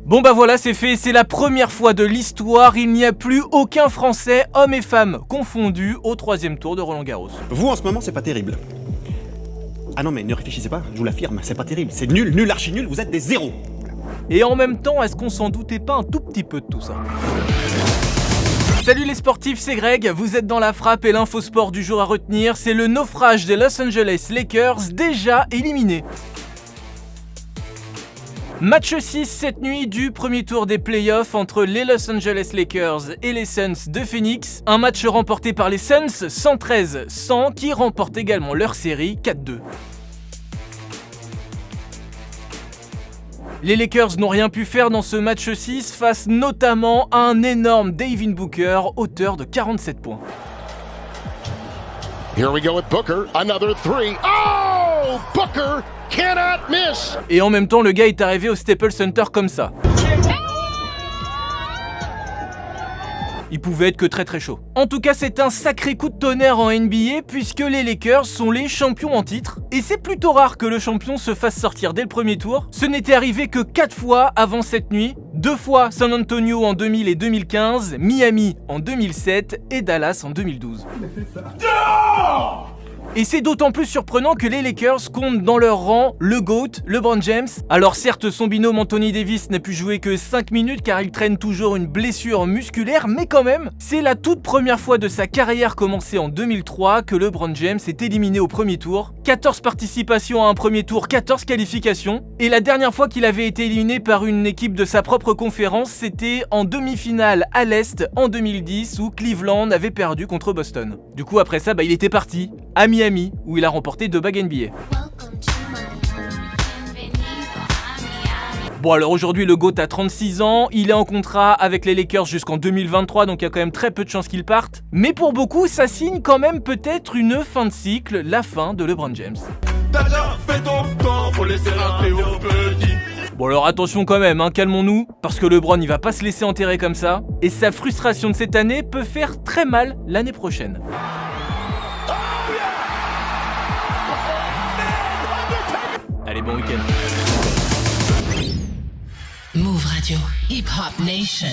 Bon bah voilà, c'est fait, c'est la première fois de l'histoire, il n'y a plus aucun Français, hommes et femmes confondus, au 3e tour de Roland-Garros. Vous en ce moment c'est pas terrible. Ah non mais ne réfléchissez pas, je vous l'affirme, c'est pas terrible, c'est nul, archi nul, vous êtes des zéros. Et en même temps, est-ce qu'on s'en doutait pas un tout petit peu de tout ça ? Salut les sportifs, c'est Greg, vous êtes dans la frappe et l'info sport du jour à retenir, c'est le naufrage des Los Angeles Lakers déjà éliminé. Match 6 cette nuit du premier tour des playoffs entre les Los Angeles Lakers et les Suns de Phoenix. Un match remporté par les Suns 113-100 qui remportent également leur série 4-2. Les Lakers n'ont rien pu faire dans ce match 6 face notamment à un énorme Devin Booker, auteur de 47 points. Here we go with Booker, another three. Oh, Booker cannot miss. Et en même temps, le gars est arrivé au Staples Center comme ça. Il pouvait être que très chaud. En tout cas, c'est un sacré coup de tonnerre en NBA puisque les Lakers sont les champions en titre. Et c'est plutôt rare que le champion se fasse sortir dès le premier tour. Ce n'était arrivé que 4 fois avant cette nuit. 2 fois San Antonio en 2000 et 2015, Miami en 2007 et Dallas en 2012. Et c'est d'autant plus surprenant que les Lakers comptent dans leur rang le GOAT, LeBron James. Alors certes, son binôme Anthony Davis n'a pu jouer que 5 minutes car il traîne toujours une blessure musculaire, mais quand même, c'est la toute première fois de sa carrière commencée en 2003 que LeBron James est éliminé au premier tour. 14 participations à un premier tour, 14 qualifications. Et la dernière fois qu'il avait été éliminé par une équipe de sa propre conférence, c'était en demi-finale à l'Est en 2010 où Cleveland avait perdu contre Boston. Du coup après ça, il était parti à Miami, où il a remporté 2 bagues NBA. Bon alors aujourd'hui le GOAT a 36 ans, il est en contrat avec les Lakers jusqu'en 2023, donc il y a quand même très peu de chances qu'il parte. Mais pour beaucoup, ça signe quand même peut-être une fin de cycle, la fin de LeBron James. T'as bien fait ton temps, faut laisser rappeler au petit. Bon alors attention quand même, calmons-nous, parce que LeBron il va pas se laisser enterrer comme ça, et sa frustration de cette année peut faire très mal l'année prochaine. Allez, bon week-end. Move Radio, Hip Hop Nation.